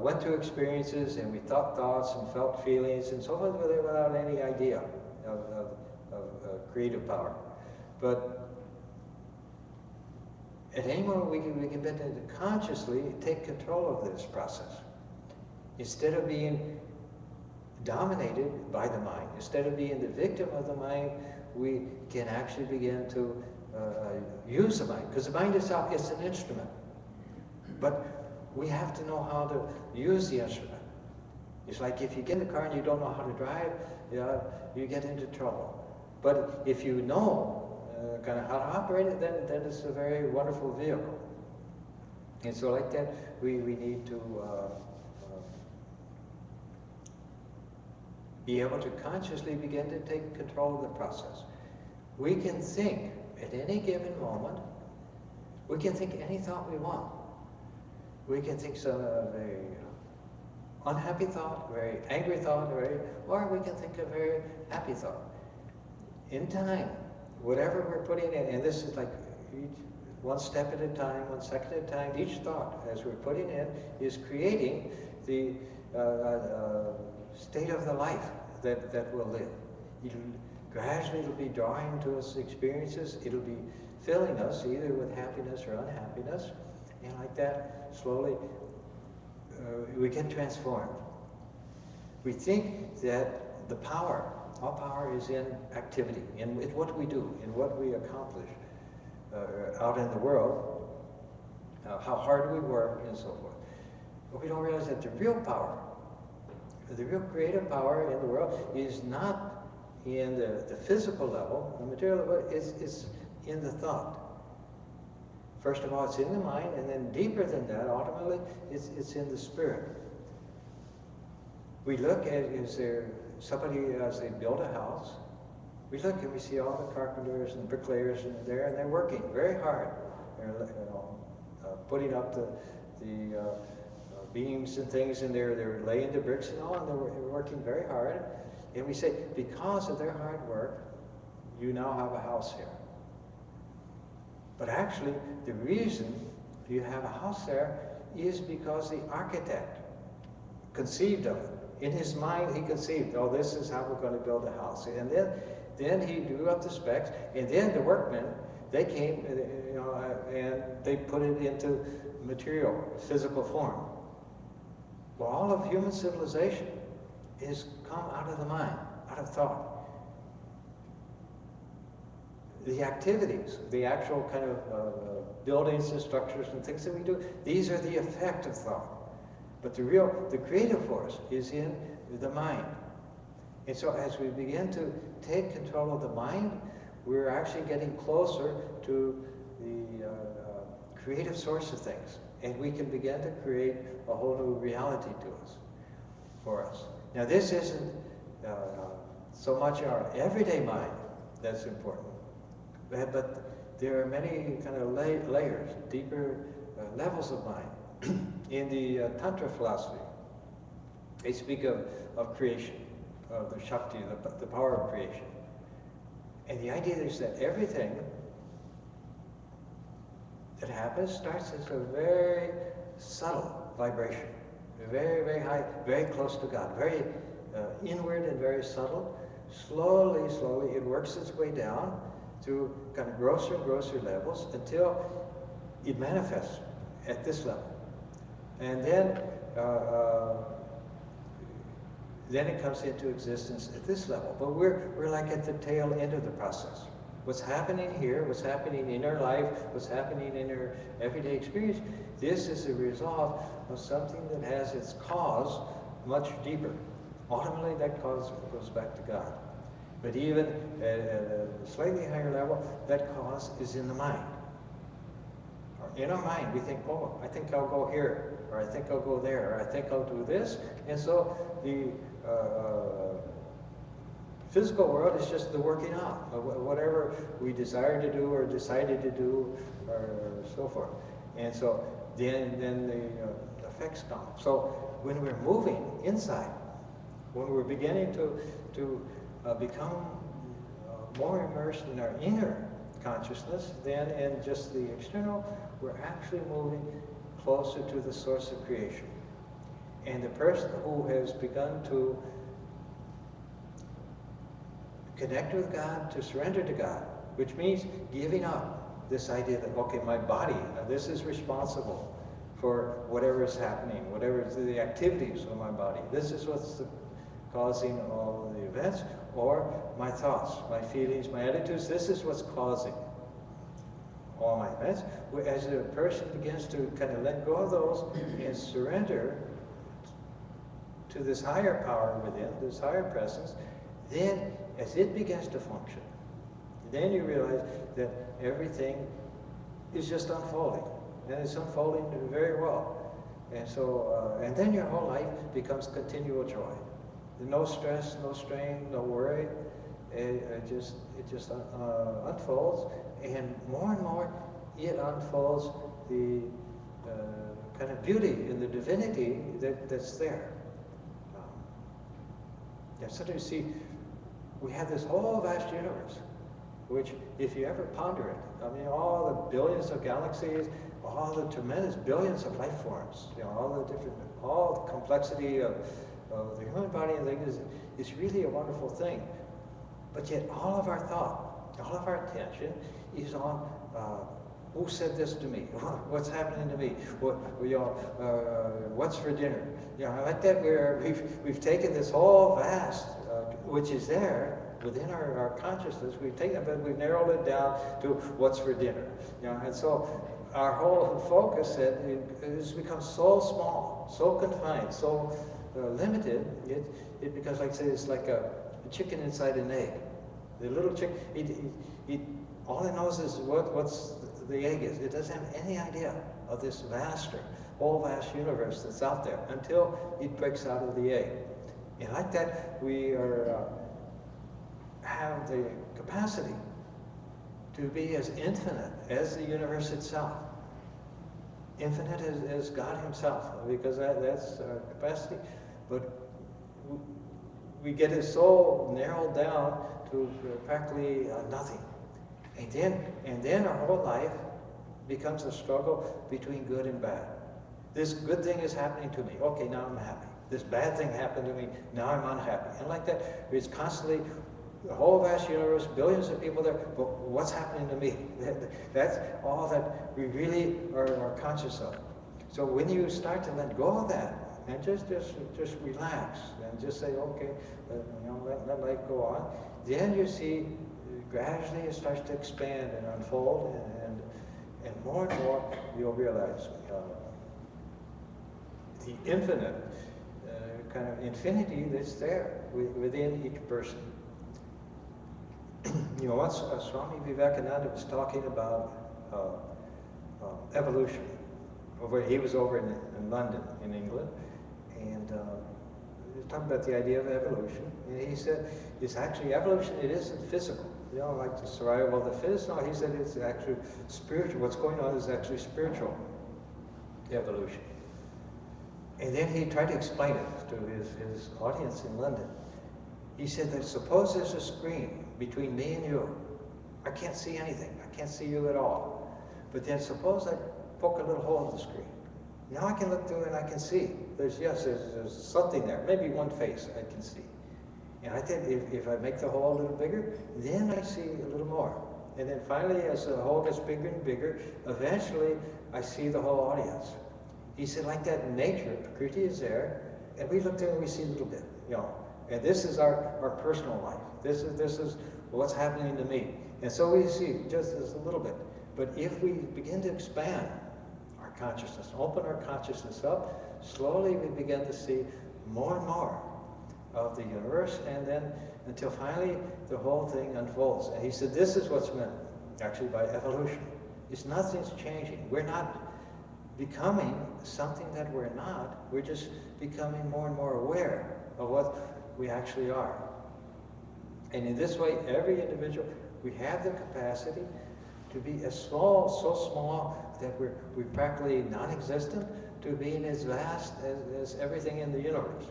went through experiences and we thought thoughts and felt feelings and so forth without any idea of creative power. But at any moment we can begin to consciously take control of this process. Instead of being dominated by the mind, instead of being the victim of the mind, we can actually begin to use the mind, because the mind itself is an instrument. But we have to know how to use the instrument. It's like if you get in the car and you don't know how to drive, you get into trouble. But if you know kind of how to operate it, then it's a very wonderful vehicle. And so like that, we need to be able to consciously begin to take control of the process. We can think at any given moment, we can think any thought we want. We can think some very unhappy thought, very angry thought, or we can think a very happy thought. In time, whatever we're putting in, and this is like one step at a time, 1 second at a time, each thought as we're putting in is creating the state of the life that we'll live. Gradually it'll be drawing to us experiences, it'll be filling us either with happiness or unhappiness, and like that, slowly we get transformed. We think that the power, all power is in activity, in what we do, in what we accomplish out in the world, how hard we work and so forth. But we don't realize that the real power, the real creative power in the world is not in the physical level, the material level, it's in the thought. First of all, it's in the mind, and then deeper than that, ultimately, it's in the spirit. We look at, is there somebody, as they build a house, we look and we see all the carpenters and bricklayers and they're working very hard. They're putting up the beams and things, and they're laying the bricks and all, and they're working very hard. And we say, because of their hard work, you now have a house here. But actually, the reason you have a house there is because the architect conceived of it. In his mind, he conceived, oh, this is how we're going to build a house. And then he drew up the specs, and then the workmen, they came, and they put it into material, physical form. Well, all of human civilization is come out of the mind, out of thought. The activities, the actual kind of buildings and structures and things that we do, these are the effect of thought. But the creative force is in the mind. And so as we begin to take control of the mind, we're actually getting closer to the creative source of things. And we can begin to create a whole new reality to us, for us. Now this isn't so much our everyday mind that's important, but there are many kind of layers, deeper levels of mind. In the Tantra philosophy, they speak of creation, of the Shakti, the power of creation. And the idea is that everything that happens starts as a very subtle vibration, very, very high, very close to God, very inward and very subtle. Slowly, slowly, it works its way down to kind of grosser and grosser levels until it manifests at this level. And then it comes into existence at this level. But we're like at the tail end of the process. What's happening here, what's happening in our life, what's happening in our everyday experience, this is a result of something that has its cause much deeper. Ultimately, that cause goes back to God. But even at a slightly higher level, that cause is in the mind. In our mind, we think, oh, I think I'll go here, or I think I'll go there, or I think I'll do this. And so the physical world is just the working out of whatever we desire to do or decided to do, or so forth. And so then the effects come. So when we're moving inside, when we're beginning to become more immersed in our inner consciousness than in just the external, we're actually moving closer to the source of creation. And the person who has begun to connect with God, to surrender to God, which means giving up this idea that, okay, my body, this is responsible for whatever is happening, whatever is the activities of my body. This is what's causing all the events, or my thoughts, my feelings, my attitudes, this is what's causing all my events. As a person begins to kind of let go of those and surrender to this higher power within, this higher presence, then as it begins to function, then you realize that everything is just unfolding, and it's unfolding very well. And so, and then your whole life becomes continual joy. No stress, no strain, no worry. It just unfolds, and more it unfolds the kind of beauty and the divinity that's there. So you see, we have this whole vast universe, which, if you ever ponder it, I mean, all the billions of galaxies, all the tremendous billions of life forms, you know, all the complexity of the human body and things is really a wonderful thing. But yet all of our thought, all of our attention is on who said this to me? What's happening to me? What's for dinner? You know, like that, we've taken this whole vast, which is there within our consciousness. We've taken it, but we've narrowed it down to what's for dinner. You know, and so our whole focus has become so small, so confined, so limited. It becomes, like, say, it's like a chicken inside an egg. The little chicken, all it knows is what's the egg is. It doesn't have any idea of this whole vast universe that's out there until it breaks out of the egg. And like that, we have the capacity to be as infinite as the universe itself. Infinite as God himself, because that's our capacity. But we get it so narrowed down to practically nothing. And then our whole life becomes a struggle between good and bad. This good thing is happening to me. Okay, now I'm happy. This bad thing happened to me. Now I'm unhappy. And like that, it's constantly the whole vast universe, billions of people there, but what's happening to me? That's all that we really are conscious of. So when you start to let go of that, and just relax, and just say, okay, let life go on, then you see gradually it starts to expand and unfold, and more you'll realize the infinite kind of infinity that's there within each person. You know, once Swami Vivekananda was talking about evolution. He was over in London, in England, and he was talking about the idea of evolution. And he said, it's actually evolution, it isn't physical. You know, like the survival of the fittest. No, he said it's actually spiritual. What's going on is actually spiritual evolution. And then he tried to explain it to his audience in London. He said that suppose there's a screen between me and you. I can't see anything. I can't see you at all. But then suppose I poke a little hole in the screen. Now I can look through and I can see. There's something there. Maybe one face I can see. And I think if I make the hole a little bigger, then I see a little more. And then finally, as the hole gets bigger and bigger, eventually I see the whole audience. He said, like that in nature, Prakriti is there, and we look there and we see a little bit, you know. And this is our personal life. This is what's happening to me. And so we see just as a little bit. But if we begin to expand our consciousness, open our consciousness up, slowly we begin to see more and more of the universe, and then until finally the whole thing unfolds. And he said, this is what's meant actually by evolution. It's nothing's changing. We're not becoming something that we're not. We're just becoming more and more aware of what we actually are. And in this way, every individual, we have the capacity to be as small, so small that we're practically non-existent, to being as vast as everything in the universe.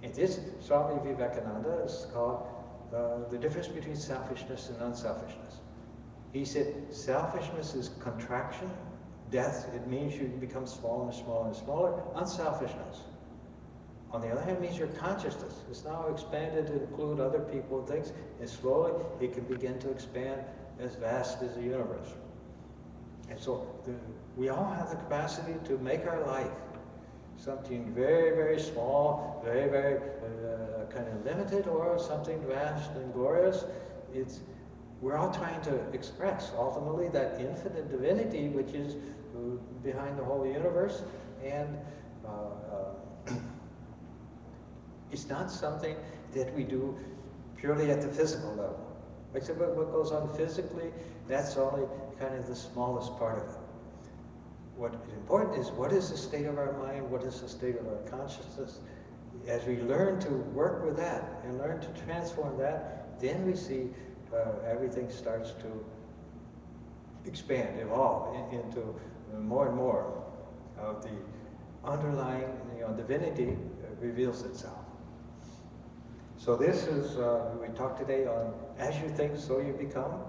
And this, Swami Vivekananda, is called the difference between selfishness and unselfishness. He said, selfishness is contraction, death. It means you become smaller and smaller and smaller. Unselfishness, on the other hand, means your consciousness is now expanded to include other people and things, and slowly it can begin to expand as vast as the universe. And so we all have the capacity to make our life something very, very small, very, very kind of limited, or something vast and glorious. We're all trying to express, ultimately, that infinite divinity which is behind the whole universe. And it's not something that we do purely at the physical level. Like I said, what goes on physically, that's only kind of the smallest part of it. What is important is, what is the state of our mind? What is the state of our consciousness? As we learn to work with that and learn to transform that, then we see everything starts to expand, evolve into more and more of the underlying divinity reveals itself. So this is, we talked today on as you think, so you become.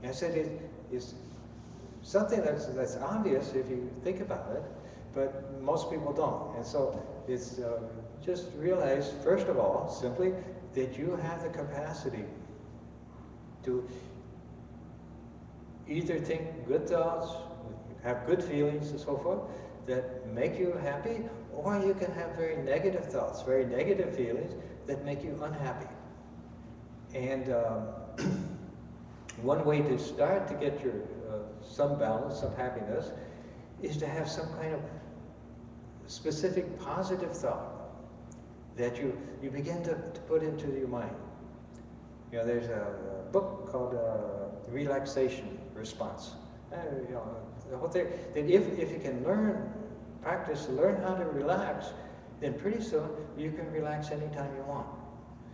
And I said it is something that's obvious if you think about it, but most people don't. And so it's just realize, first of all, simply that you have the capacity to either think good thoughts, have good feelings and so forth, that make you happy, or you can have very negative thoughts, very negative feelings that make you unhappy. And one way to start to get your some balance, some happiness, is to have some kind of specific positive thought that you begin to put into your mind. You know, there's a book called Relaxation Response. The whole thing, that if you can learn how to relax, then pretty soon you can relax anytime you want.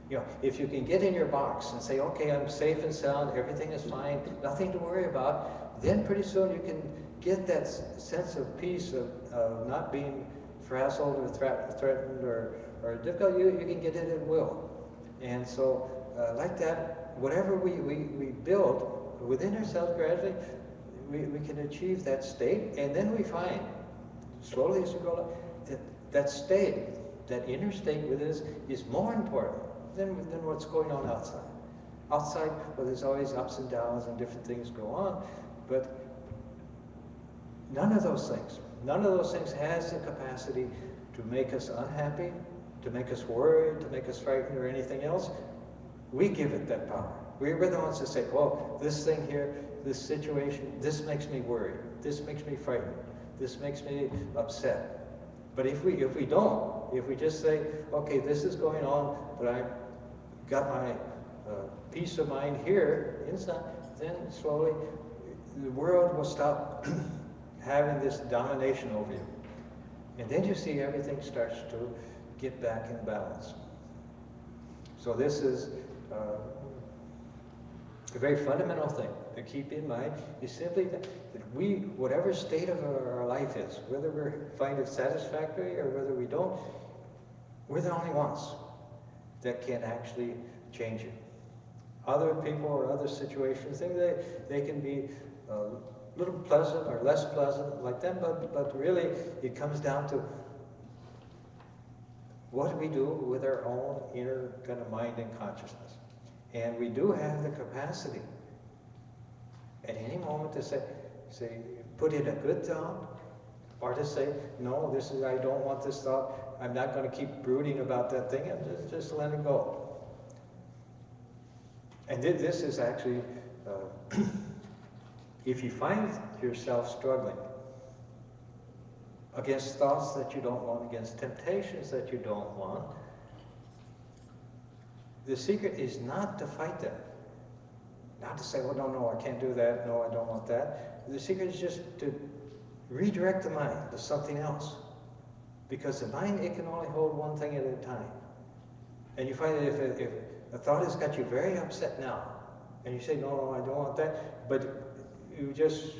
You know, if you can get in your box and say, okay, I'm safe and sound, everything is fine, nothing to worry about, then pretty soon you can get that sense of peace of not being frazzled or threatened or difficult. You can get it at will. And so like that, whatever we build within ourselves gradually, we can achieve that state, and then we find, slowly as we go along, that state, that inner state within us is more important than what's going on outside. Outside, well, there's always ups and downs and different things go on, but none of those things has the capacity to make us unhappy, to make us worried, to make us frightened or anything else. We give it that power. We're the ones that say, well, this thing here, this situation, this makes me worried, this makes me frightened, this makes me upset. But if we don't, if we just say, okay, this is going on, but I've got my peace of mind here inside, then slowly the world will stop having this domination over you. And then you see everything starts to get back in balance. So this is a very fundamental thing to keep in mind is simply that we, whatever state of our life is, whether we find it satisfactory or whether we don't, we're the only ones that can actually change it. Other people or other situations, they can be a little pleasant or less pleasant like them, but really it comes down to what do we do with our own inner kind of mind and consciousness. And we do have the capacity at any moment to say, put in a good thought, or to say, no, I don't want this thought, I'm not going to keep brooding about that thing, and just let it go. And this is actually, if you find yourself struggling against thoughts that you don't want, against temptations that you don't want, the secret is not to fight them. Not to say, well, no, I can't do that, no, I don't want that. The secret is just to redirect the mind to something else. Because the mind, it can only hold one thing at a time. And you find that if a thought has got you very upset now, and you say, no, I don't want that, but you just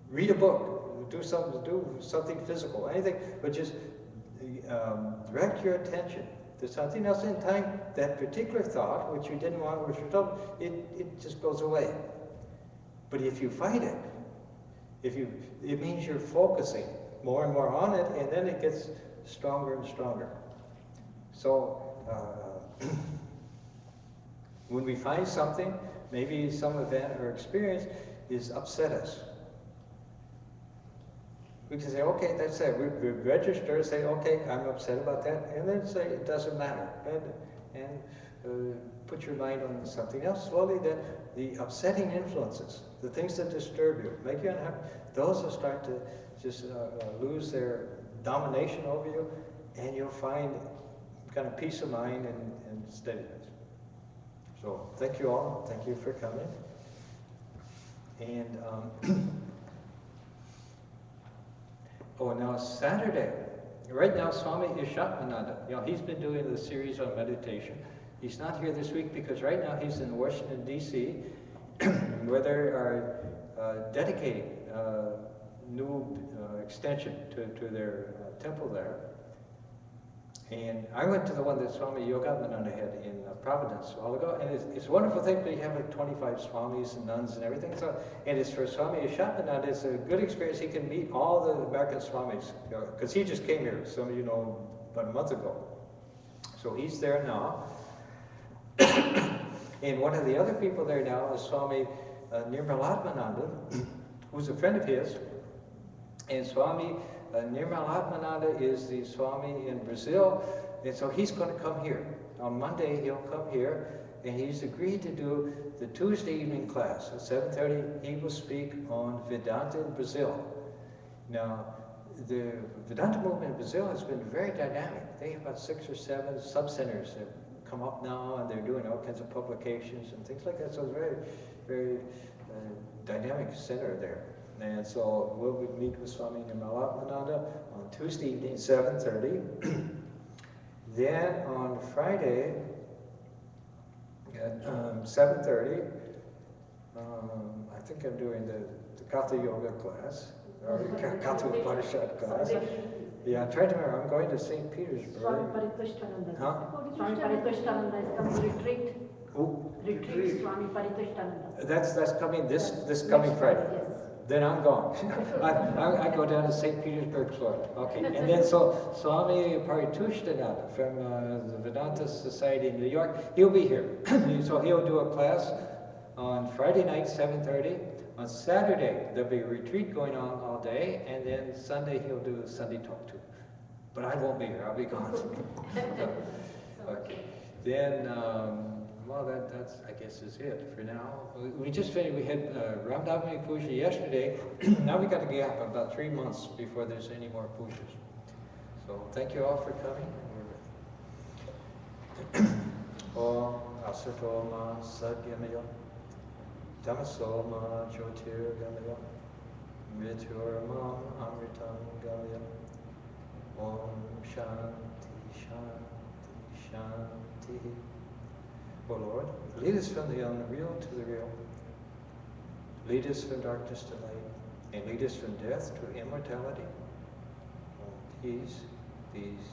read a book, do something physical, anything, but just direct your attention to something else in time, that particular thought, which you didn't want, which you don't, it just goes away. But if you fight it, it means you're focusing more and more on it, and then it gets stronger and stronger. So, when we find something, maybe some event or experience is upset us, we can say, okay, that's it. We register, say, okay, I'm upset about that, and then say it doesn't matter, and put your mind on something else. Slowly, then the upsetting influences, the things that disturb you, make you unhappy, those will start to just lose their domination over you, and you'll find kind of peace of mind and steadiness. So thank you all. Thank you for coming. And oh, now Saturday. Right now, Swami Ishakmananda, he's been doing the series on meditation. He's not here this week because right now he's in Washington, D.C., where they are dedicating new extension to their temple there. And I went to the one that Swami Yogananda had in Providence a while ago, and it's a wonderful thing. They have like 25 swamis and nuns and everything. So, and it's for Swami Ishakmananda. It's a good experience. He can meet all the American swamis because he just came here. Some of you know about a month ago. So he's there now. And one of the other people there now is Swami Nirmalatmananda, who's a friend of his. And Swami Nirmalatmananda is the Swami in Brazil, and so he's going to come here. On Monday he'll come here, and he's agreed to do the Tuesday evening class at 7:30. He will speak on Vedanta in Brazil. Now, the Vedanta movement in Brazil has been very dynamic. They have about 6 or 7 sub-centers that come up now, and they're doing all kinds of publications and things like that. So it's a very, very dynamic center there. And so we'll meet with Swami Nirmalatmananda on Tuesday evening, 7:30. Then on Friday at 7:30, I think I'm doing the Katha Yoga class, or Katha Upanishad class. Yeah, I'm trying to remember. I'm going to St. Petersburg. Swami Paritushtananda. Huh? Swami Paritushtananda is coming to retreat. Who? Retreat, Swami Paritushtananda. That's coming this coming Friday. Yes. Then I'm gone. I go down to St. Petersburg, Florida. Okay, and then so Swami Paritushtananda from the Vedanta Society in New York, he'll be here. So he'll do a class on Friday night, 7:30. On Saturday, there'll be a retreat going on all day, and then Sunday he'll do a Sunday talk too. But I won't be here. I'll be gone. Okay. Then. Well, that's, I guess, is it for now. We just finished, we had Ramdavani Puja yesterday. Now we got a gap of about 3 months before there's any more pujas. So thank you all for coming. Om Asatoma Satyamaya Tamasoma Jyotirgamaya Mrityurmam amritam gamya. Om Shanti Shanti Shanti. O Lord, lead us from the unreal to the real. Lead us from darkness to light, and lead us from death to immortality. Peace, peace,